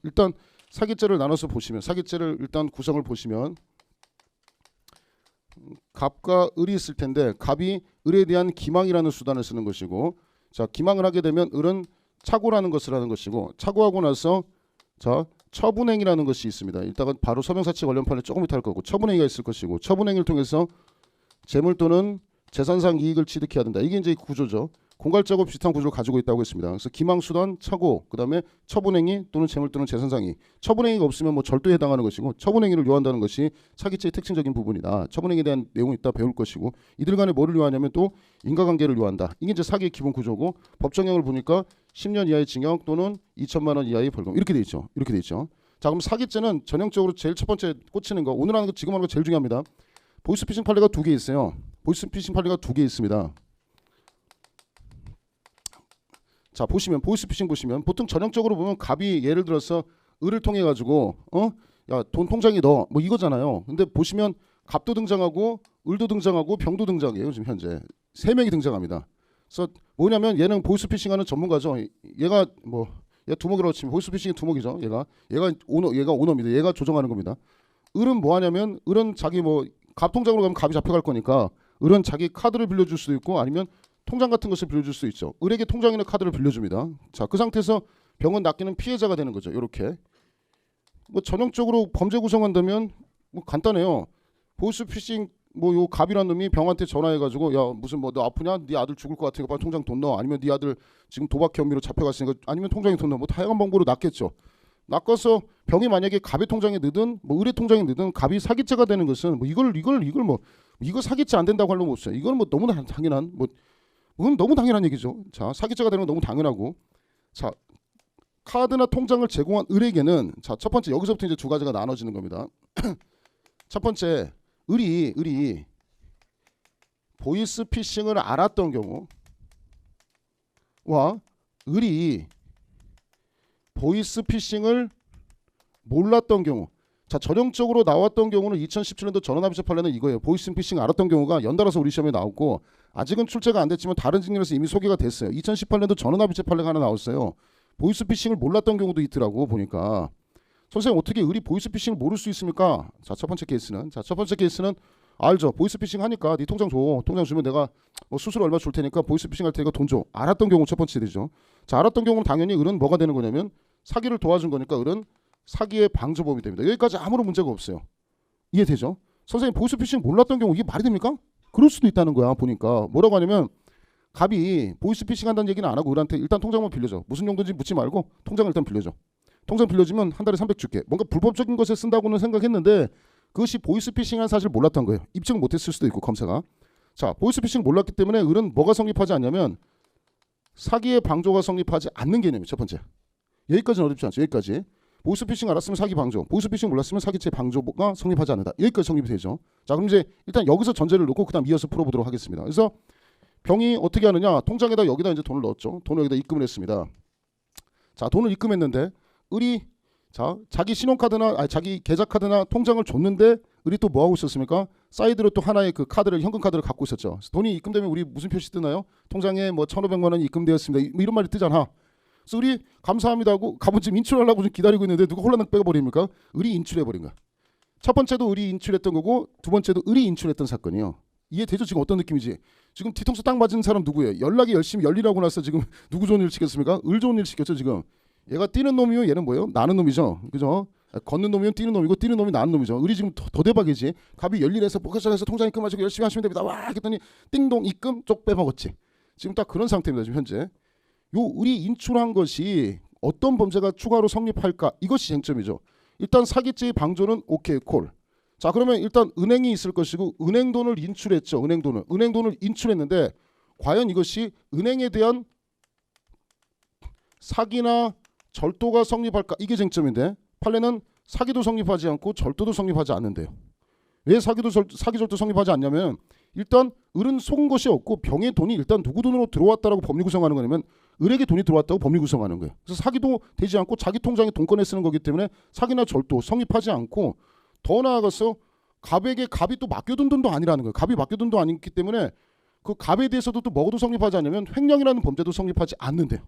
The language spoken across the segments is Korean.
일단 사기죄를 나눠서 보시면 사기죄를 일단 구성을 보시면 갑과 을이 있을 텐데 갑이 을에 대한 기망이라는 수단을 쓰는 것이고 자 기망을 하게 되면 을은 착오라는 것을 하는 것이고 착오하고 나서 자 처분행위라는 것이 있습니다. 이따가 바로 서명사치 관련 판을 조금 이따 할 거고 처분행위가 있을 것이고 처분행위를 통해서 재물 또는 재산상 이익을 취득해야 된다. 이게 이제 구조죠. 공갈자고 비슷한 구조를 가지고 있다고 했습니다. 그래서 기망수단, 착오, 그다음에 처분행위 또는 재물 또는 재산상이 처분행위가 없으면 뭐 절도에 해당하는 것이고 처분행위를 요한다는 것이 사기죄의 특징적인 부분이다. 처분행위에 대한 내용이 이따 배울 것이고 이들 간에 뭐를 요하냐면 또 인과관계를 요한다. 이게 이제 사기의 기본 구조고 법정형을 보니까 10년 이하의 징역 또는 2천만 원 이하의 벌금 이렇게 돼 있죠. 이렇게 돼 있죠. 자 그럼 사기죄는 전형적으로 제일 첫 번째 꽂히는 거 오늘 하는 거 지금 하는 거 제일 중요합니다. 보이스피싱 판례가 2개 있어요. 보이스피싱 판례가 2개 있습니다. 자 보시면 보이스피싱 보시면 보통 전형적으로 보면 갑이 예를 들어서 을을 통해 가지고 야 돈 통장에 넣어 뭐 이거잖아요. 근데 보시면 갑도 등장하고 을도 등장하고 병도 등장해요. 지금 현재 3명이 등장합니다. 그래서 뭐냐면 얘는 보이스피싱하는 전문가죠. 얘가 뭐 얘 두목이라고 치면 보이스피싱이 두목이죠. 얘가 오너입니다. 얘가 조정하는 겁니다. 을은 뭐 하냐면 을은 자기 뭐 갑 통장으로 가면 갑이 잡혀갈 거니까 을은 자기 카드를 빌려줄 수도 있고 아니면 통장 같은 것을 빌려줄 수 있죠. 을에게 통장이나 카드를 빌려줍니다. 자, 그 상태에서 병은 낚이는 피해자가 되는 거죠. 이렇게 뭐 전형적으로 범죄 구성한다면 뭐 간단해요. 보이스피싱 뭐 요 갑이란 놈이 병한테 전화해가지고 야 무슨 뭐 너 아프냐? 네 아들 죽을 것 같으니까 빨리 통장 돈 넣어. 아니면 네 아들 지금 도박 혐의로 잡혀갔으니까 아니면 통장에 돈 넣어. 뭐 다양한 방법으로 낚겠죠. 낚아서 병이 만약에 갑의 통장에 넣든 뭐 을의 통장에 넣든 갑이 사기죄가 되는 것은 뭐 이걸 뭐 이거 사기죄 안 된다고 할 놈 없어요. 이건 뭐 너무나 당연한 뭐 그건 너무 당연한 얘기죠. 자 사기죄가 되는 건 너무 당연하고 자 카드나 통장을 제공한 을에게는 자 첫 번째 여기서부터 이제 두 가지가 나눠지는 겁니다. 첫 번째 을이 보이스피싱을 알았던 경우와 을이 보이스피싱을 몰랐던 경우 자 전형적으로 나왔던 경우는 2017년도 전원합의체 판례는 이거예요. 보이스피싱 알았던 경우가 연달아서 우리 시험에 나왔고 아직은 출제가 안 됐지만 다른 직렬에서 이미 소개가 됐어요. 2018년도 전원합의체 판례가 하나 나왔어요. 보이스피싱을 몰랐던 경우도 있더라고 보니까. 선생님 어떻게 을이 보이스피싱을 모를 수 있습니까? 자 첫 번째 케이스는 알죠. 보이스피싱 하니까 네 통장 줘. 통장 주면 내가 뭐 수수료 얼마 줄 테니까 보이스피싱 할 테니까 돈 줘. 알았던 경우 첫 번째 되죠. 자 알았던 경우는 당연히 을은 뭐가 되는 거냐면 사기를 도와준 거니까 을은 사기의 방조범이 됩니다. 여기까지 아무런 문제가 없어요. 이해되죠? 선생님 보이스피싱 몰랐던 경우 이게 말이 됩니까? 그럴 수도 있다는 거야. 보니까 뭐라고 하냐면 갑이 보이스피싱 한다는 얘기는 안 하고 을한테 일단 통장만 빌려줘. 무슨 용도인지 묻지 말고 통장을 일단 빌려줘. 통장 빌려주면 한 달에 300 줄게. 뭔가 불법적인 것에 쓴다고는 생각했는데 그것이 보이스피싱한 사실 몰랐던 거예요. 입증 못했을 수도 있고 검사가. 자 보이스피싱 몰랐기 때문에 을은 뭐가 성립하지 않냐면 사기의 방조가 성립하지 않는 개념이에요. 첫 번째. 여기까지는 어렵지 않죠. 여기까지. 보이스피싱 알았으면 사기 방조, 보이스피싱 몰랐으면 사기죄 방조가 성립하지 않는다. 여기까지 성립이 되죠. 자 그럼 이제 일단 여기서 전제를 놓고 그다음 이어서 풀어보도록 하겠습니다. 그래서 병이 어떻게 하느냐? 통장에다 여기다 이제 돈을 넣었죠. 돈을 여기다 입금을 했습니다. 자 돈을 입금했는데 을이 자 자기 신용카드나 자기 계좌카드나 통장을 줬는데 을이 또 뭐 하고 있었습니까? 사이드로 또 하나의 그 카드를 현금 카드를 갖고 있었죠. 돈이 입금되면 우리 무슨 표시 뜨나요? 통장에 뭐 1,500만 원이 입금되었습니다. 뭐 이런 말이 뜨잖아. 그래서 을이 감사합니다 하고 갑은 지금 인출하려고 좀 기다리고 있는데 누가 홀라당 빼버립니까? 을이 인출해버린 거야. 첫 번째도 을이 인출했던 거고 두 번째도 을이 인출했던 사건이요. 이해되죠? 지금 어떤 느낌이지? 지금 뒤통수 딱 맞은 사람 누구예요? 연락이 열심히 열리라고 나서 지금 누구 좋은 일 시켰습니까? 을 좋은 일 시켰죠 지금. 얘가 뛰는 놈이요 얘는 뭐예요? 나는 놈이죠. 그죠? 걷는 놈이면 뛰는 놈이고 뛰는 놈이 나는 놈이죠. 을이 지금 더 대박이지. 갑이 열일해서 포커스해서 통장 입금하시고 열심히 하시면 됩니다. 와 했더니 띵동 입금 쪽 빼먹었지. 지금 딱 그런 상태입니다. 지금 현재. 요 을이 인출한 것이 어떤 범죄가 추가로 성립할까? 이것이 쟁점이죠. 일단 사기죄의 방조는 오케이 콜. 자 그러면 일단 은행이 있을 것이고 은행 돈을 인출했죠. 은행 돈을 인출했는데 과연 이것이 은행에 대한 사기나 절도가 성립할까? 이게 쟁점인데 판례는 사기도 성립하지 않고 절도도 성립하지 않는데요. 왜 사기 절도 성립하지 않냐면 일단 을은 속은 것이 없고 병의 돈이 일단 누구 돈으로 들어왔다라고 법리 구성하는 거냐면 을에게 돈이 들어왔다고 법리 구성하는 거예요. 그래서 사기도 되지 않고 자기 통장에 돈 꺼내 쓰는 거기 때문에 사기나 절도 성립하지 않고 더 나아가서 갑에게 갑이 또 맡겨둔 돈도 아니라는 거예요. 갑이 맡겨둔 돈도 아니기 때문에 그 갑에 대해서도 또 뭐도 성립하지 않냐면 횡령이라는 범죄도 성립하지 않는데요.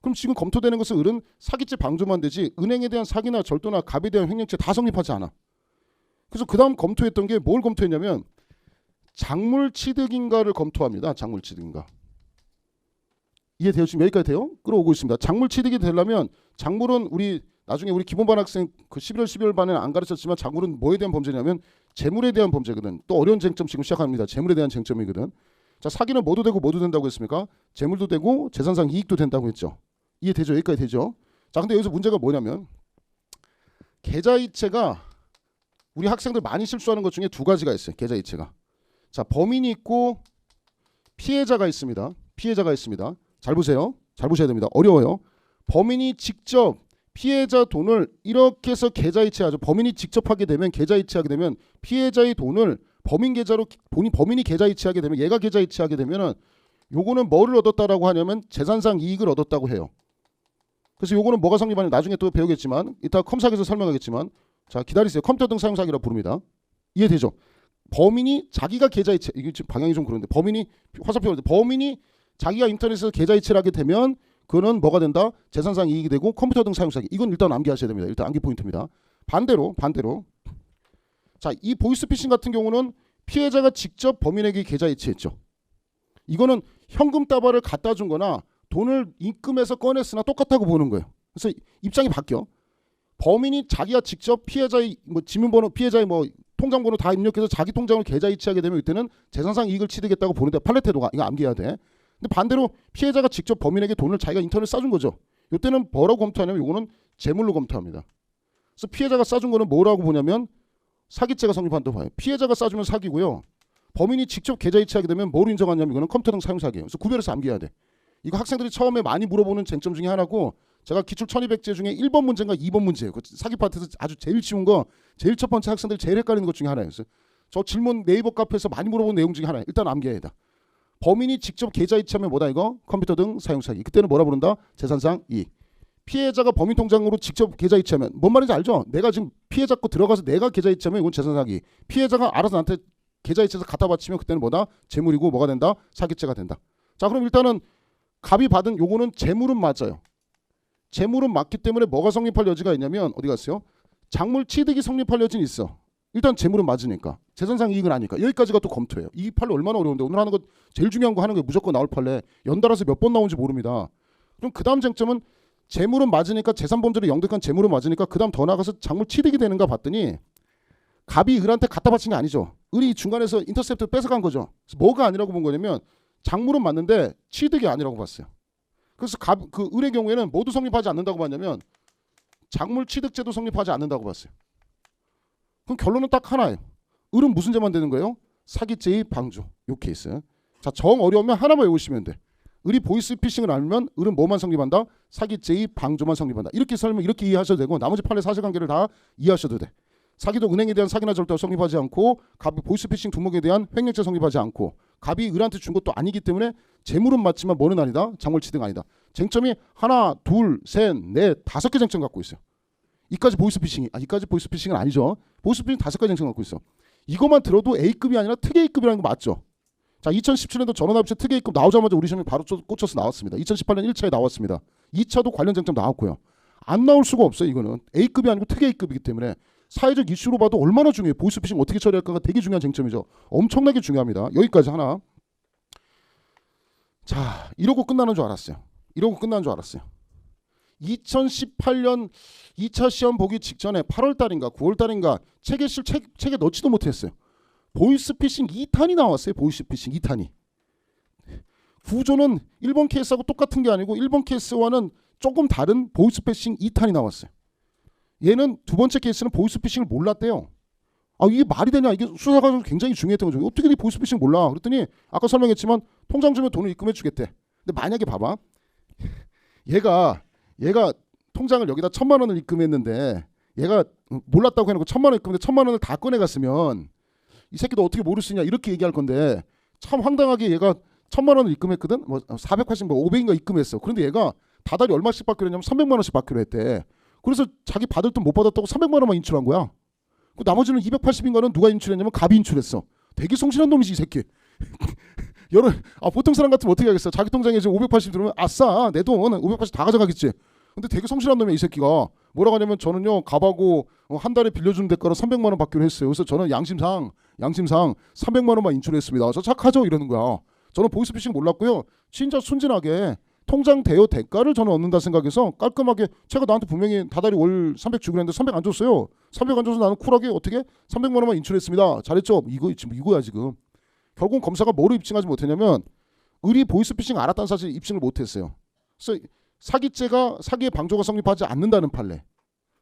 그럼 지금 검토되는 것은 을은 사기죄 방조만 되지 은행에 대한 사기나 절도나 갑에 대한 횡령죄 다 성립하지 않아. 그래서 그 다음 검토했던 게 뭘 검토했냐면 작물취득인가를 검토합니다. 작물취득인가. 이해돼요? 지금 여기까지 돼요? 끌어오고 있습니다. 작물취득이 되려면 작물은 나중에 우리 기본반 학생 그 11월 12월 반에는 안 가르쳤지만 작물은 뭐에 대한 범죄냐면 재물에 대한 범죄거든. 또 어려운 쟁점 지금 시작합니다. 재물에 대한 쟁점이거든. 자, 사기는 뭐도 되고 뭐도 된다고 했습니까? 재물도 되고 재산상 이익도 된다고 했죠. 이해되죠? 여기까지 되죠? 자, 근데 여기서 문제가 뭐냐면 계좌이체가 우리 학생들 많이 실수하는 것 중에 두 가지가 있어요. 계좌이체가. 자, 범인이 있고 피해자가 있습니다. 피해자가 있습니다. 잘 보세요. 잘 보셔야 됩니다. 어려워요. 범인이 직접 피해자 돈을 이렇게 해서 계좌이체하죠. 범인이 직접 하게 되면 계좌이체하게 되면 피해자의 돈을 범인 계좌로 범인이 계좌이체하게 되면 얘가 계좌이체하게 되면은 요거는 뭐를 얻었다라고 하냐면 재산상 이익을 얻었다고 해요. 그래서 요거는 뭐가 성립하냐면 나중에 또 배우겠지만 이따 컴사기에서 설명하겠지만 자 기다리세요. 컴퓨터 등 사용 사기라고 부릅니다. 이해되죠? 범인이 자기가 계좌이체 이게 지금 방향이 좀 그런데 범인이 화살표 범인이 자기가 인터넷에서 계좌이체를 하게 되면 그거는 뭐가 된다? 재산상 이익이 되고 컴퓨터 등 사용 사기. 이건 일단 암기하셔야 됩니다. 일단 암기 포인트입니다. 반대로 자, 이 보이스피싱 같은 경우는 피해자가 직접 범인에게 계좌이체했죠. 이거는 현금 다발을 갖다 준 거나 돈을 입금해서 꺼냈으나 똑같다고 보는 거예요. 그래서 입장이 바뀌어. 범인이 자기가 직접 피해자의 지문번호, 피해자의 통장번호 다 입력해서 자기 통장을 계좌이체하게 되면 이때는 재산상 이익을 취득했다고 보는데 판례 태도가 이거 암기해야 돼. 근데 반대로 피해자가 직접 범인에게 돈을 자기가 인터넷 싸준 거죠. 이때는 뭐라고 검토하냐면 이거는 재물로 검토합니다. 그래서 피해자가 싸준 거는 뭐라고 보냐면 사기죄가 성립한다고 봐요. 피해자가 싸주면 사기고요. 범인이 직접 계좌이체하게 되면 뭘 인정하냐면 이거는 컴퓨터 등 사용 사기예요. 그래서 구별해서 암기해야 돼. 이거 학생들이 처음에 많이 물어보는 쟁점 중에 하나고 제가 기출 1200제 중에 1번 문제인가 2번 문제예요. 그 사기 파트에서 아주 제일 쉬운 거 제일 첫 번째 학생들 제일 헷갈리는 것 중에 하나예요. 그래서 저 질문 네이버 카페에서 많이 물어보는 내용 중에 하나예요. 일단 암기해야 돼. 범인이 직접 계좌이체하면 뭐다 이거? 컴퓨터 등 사용 사기. 그때는 뭐라 부른다? 재산상 이익. 피해자가 범인 통장으로 직접 계좌이체하면 뭔 말인지 알죠? 내가 지금 피해자 거 들어가서 내가 계좌이체하면 이건 재산사기. 피해자가 알아서 나한테 계좌이체해서 갖다 바치면 그때는 뭐다? 재물이고 뭐가 된다? 사기죄가 된다. 자, 그럼 일단은 갑이 받은 요거는 재물은 맞아요. 재물은 맞기 때문에 뭐가 성립할 여지가 있냐면 어디 갔어요? 작물 취득이 성립할 여지는 있어. 일단 재물은 맞으니까. 재산상 이익은 아니까. 여기까지가 또 검토예요. 이 판례 얼마나 어려운데 오늘 하는 거 제일 중요한 거 하는 게 무조건 나올 판례. 연달아서 몇 번 나오는지 모릅니다. 그럼 그 다음 쟁점은 재물은 맞으니까 재산범죄를 영득한 재물은 맞으니까 그 다음 더 나가서 작물 취득이 되는가 봤더니 갑이 을한테 갖다 바친 게 아니죠. 을이 중간에서 인터셉트 뺏어간 거죠. 그래서 뭐가 아니라고 본 거냐면 작물은 맞는데 취득이 아니라고 봤어요. 그래서 그 을의 경우에는 모두 성립하지 않는다고 봤냐면 작물 취득죄도 성립하지 않는다고 봤어요. 그럼 결론은 딱 하나예요. 을은 무슨 죄만 되는 거예요? 사기죄의 방조. 요 케이스. 자, 정 어려우면 하나만 외우시면 돼. 을이 보이스피싱을 알면 을은 뭐만 성립한다? 사기죄의 방조만 성립한다. 이렇게 설명 이렇게 이해하셔도 되고 나머지 판례 사실관계를 다 이해하셔도 돼. 사기도 은행에 대한 사기나 절도가 성립하지 않고 갑이 보이스피싱 두목에 대한 횡령죄 성립하지 않고 갑이 을한테 준 것도 아니기 때문에 재물은 맞지만 뭐는 아니다? 작물취득 아니다. 쟁점이 하나, 둘, 셋, 넷, 5개 쟁점 갖고 있어요. 이까지 보이스피싱이 이까지 보이스피싱은 아니죠. 보이스피싱 5가지 쟁점 갖고 있어. 이것만 들어도 A급이 아니라 특A급이라는 거 맞죠? 자, 2017년도 전원합의체 특A급 나오자마자 우리 시험에 바로 꽂혀서 나왔습니다. 2018년 1차에 나왔습니다. 2차도 관련 쟁점 나왔고요. 안 나올 수가 없어요. 이거는 A급이 아니고 특A급이기 때문에 사회적 이슈로 봐도 얼마나 중요해요. 보이스피싱 어떻게 처리할까가 되게 중요한 쟁점이죠. 엄청나게 중요합니다. 여기까지 하나. 자, 이러고 끝나는 줄 알았어요. 2018년 2차 시험 보기 직전에 8월 달인가 9월 달인가 책에 넣지도 못했어요. 보이스피싱 2탄이 나왔어요. 보이스피싱 2탄이. 구조는 1번 케이스하고 똑같은 게 아니고 1번 케이스와는 조금 다른 보이스피싱 2탄이 나왔어요. 얘는 두 번째 케이스는 보이스피싱을 몰랐대요. 이게 말이 되냐? 이게 수사 과정 굉장히 중요했던 거죠. 어떻게 네 보이스피싱 몰라? 그랬더니 아까 설명했지만 통장 주면 돈을 입금해 주겠대. 근데 만약에 봐봐. 얘가 통장을 여기다 1,000만 원을 입금했는데 얘가 몰랐다고 해놓고 1,000만 원 입금했는데 1,000만 원을 다 꺼내갔으면 이 새끼도 어떻게 모를 수 있냐 이렇게 얘기할 건데 참 황당하게 얘가 1,000만 원을 입금했거든. 480, 500인가 입금했어. 그런데 얘가 다달이 얼마씩 받기로 했냐면 300만 원씩 받기로 했대. 그래서 자기 받을 돈 못 받았다고 300만 원만 인출한 거야. 그 나머지는 280인가는 누가 인출했냐면 갑이 인출했어. 되게 성실한 놈이지 이 새끼. 보통 사람 같으면 어떻게 하겠어? 자기 통장에 지금 580 들어오면 아싸 내 돈 580 다 가져가겠지. 근데 되게 성실한 놈이야 이 새끼가. 뭐라고 하냐면 저는요 갑하고 한 달에 빌려주는 대가로 300만 원 받기로 했어요. 그래서 저는 양심상 300만 원만 인출했습니다. 저 착하죠 이러는 거야. 저는 보이스피싱 몰랐고요. 진짜 순진하게 통장 대여 대가를 저는 얻는다 생각해서 깔끔하게 제가 나한테 분명히 다달이 월 300 주기로 했는데 300 안 줬어요. 300 안 줘서 나는 쿨하게 어떻게 300만 원만 인출했습니다. 잘했죠? 이거야 지금. 결국 검사가 뭐로 입증하지 못했냐면 의리 보이스피싱 알았다는 사실 입증을 못했어요. 그래서 사기의 방조가 성립하지 않는다는 판례.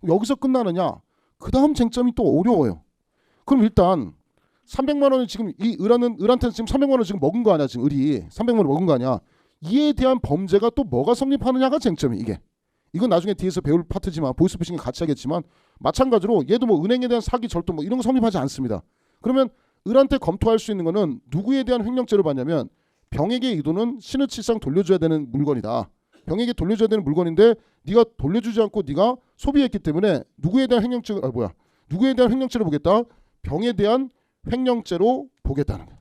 여기서 끝나느냐? 그 다음 쟁점이 또 어려워요. 그럼 일단 300만 원을 지금 이 을한테는 지금 300만 원을 지금 먹은 거 아니야? 지금 을이 300만 원 먹은 거 아니야? 이에 대한 범죄가 또 뭐가 성립하느냐가 쟁점이 이게. 이건 나중에 뒤에서 배울 파트지만 보이스피싱이 같이 하겠지만 마찬가지로 얘도 뭐 은행에 대한 사기 절도 뭐 이런 거 성립하지 않습니다. 그러면 을한테 검토할 수 있는 거는 누구에 대한 횡령죄를 받냐면 병에게 이 돈은 신의치상 돌려줘야 되는 물건이다. 병에게 돌려줘야 되는 물건인데 네가 돌려주지 않고 네가 소비했기 때문에 누구에 대한 횡령죄를 보겠다. 병에 대한 횡령죄로 보겠다는 거야.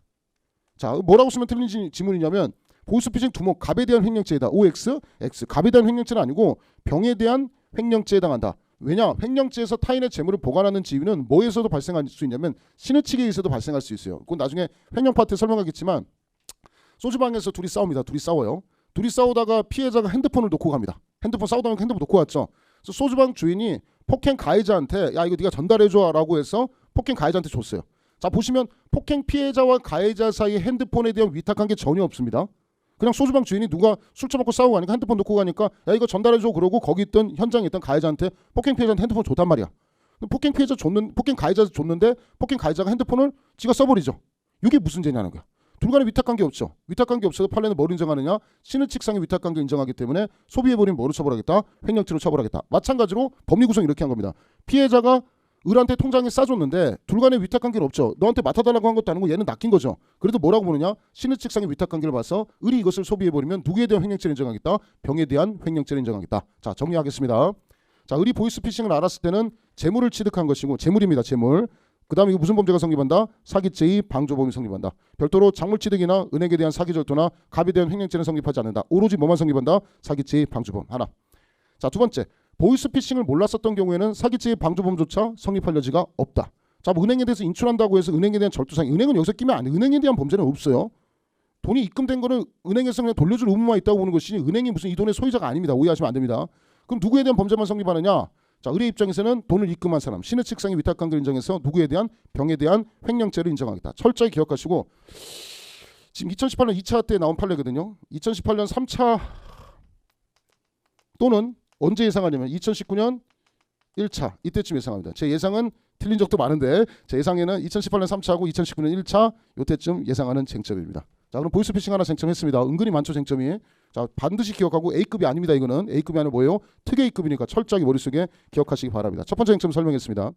자, 뭐라고 쓰면 틀린 지문이냐면 보이스피싱 두목 갑에 대한 횡령죄이다. OX, X. 갑에 대한 횡령죄는 아니고 병에 대한 횡령죄에 해당한다. 왜냐? 횡령죄에서 타인의 재물을 보관하는 지위는 뭐에서도 발생할 수 있냐면 신의치기에 의해서도 발생할 수 있어요. 그건 나중에 횡령 파트에 설명하겠지만 소주방에서 둘이 싸웁니다. 둘이 싸워요. 둘이 싸우다가 피해자가 핸드폰을 놓고 갑니다. 싸우다 보니까 핸드폰 놓고 왔죠. 그래서 소주방 주인이 폭행 가해자한테 야 이거 네가 전달해줘라고 해서 폭행 가해자한테 줬어요. 자 보시면 폭행 피해자와 가해자 사이에 핸드폰에 대한 위탁한 게 전혀 없습니다. 그냥 소주방 주인이 누가 술 처먹고 싸우고 가니까 핸드폰 놓고 가니까 야 이거 전달해줘 그러고 거기 있던 현장에 있던 가해자한테 폭행 피해자한테 핸드폰 줬단 말이야. 폭행 가해자 줬는데 폭행 가해자가 핸드폰을 지가 써버리죠. 이게 무슨 죄냐는 거야. 둘 간에 위탁관계 없죠. 위탁관계 없어도 판례는 뭘 인정하느냐? 신의칙상의 위탁관계 인정하기 때문에 소비해버리면 뭐로 처벌하겠다? 횡령죄로 처벌하겠다. 마찬가지로 법리 구성 이렇게 한 겁니다. 피해자가 을한테 통장에 싸줬는데 둘 간에 위탁관계는 없죠. 너한테 맡아달라고 한 것도 아니고 얘는 낚인 거죠. 그래도 뭐라고 보느냐? 신의칙상의 위탁관계를 봐서 을이 이것을 소비해버리면 누구에 대한 횡령죄를 인정하겠다? 병에 대한 횡령죄를 인정하겠다. 자 정리하겠습니다. 자 을이 보이스피싱을 알았을 때는 재물을 취득한 것이고 재물입니다. 재물. 그 다음에 이거 무슨 범죄가 성립한다? 사기죄의 방조범이 성립한다. 별도로 작물취득이나 은행에 대한 사기절도나 갑에 대한 횡령죄는 성립하지 않는다. 오로지 뭐만 성립한다? 사기죄의 방조범. 하나. 자, 두 번째. 보이스피싱을 몰랐었던 경우에는 사기죄의 방조범조차 성립할 여지가 없다. 자, 뭐 은행에 대해서 인출한다고 해서 은행에 대한 절도상 은행은 여기서 끼면 안 돼. 은행에 대한 범죄는 없어요. 돈이 입금된 거는 은행에서 그냥 돌려줄 의무만 있다고 보는 것이 은행이 무슨 이 돈의 소유자가 아닙니다. 오해하시면 안 됩니다. 그럼 누구에 대한 범죄만 성립하느냐? 자, 의뢰 입장에서는 돈을 입금한 사람, 신의칙상의 위탁관계를 인정해서 누구에 대한 병에 대한 횡령죄를 인정하겠다. 철저히 기억하시고 지금 2018년 2차 때 나온 판례거든요. 2018년 3차 또는 언제 예상하냐면 2019년 1차 이때쯤 예상합니다. 제 예상은 틀린 적도 많은데 제 예상에는 2018년 3차하고 2019년 1차 이때쯤 예상하는 쟁점입니다. 자, 그럼 보이스피싱 하나 쟁점했습니다. 은근히 많죠 쟁점이. 자, 반드시 기억하고 A급이 아닙니다. 이거는 A급이 아니라 뭐예요? 특 A급이니까 철저하게 머릿속에 기억하시기 바랍니다. 첫 번째 쟁점 설명했습니다.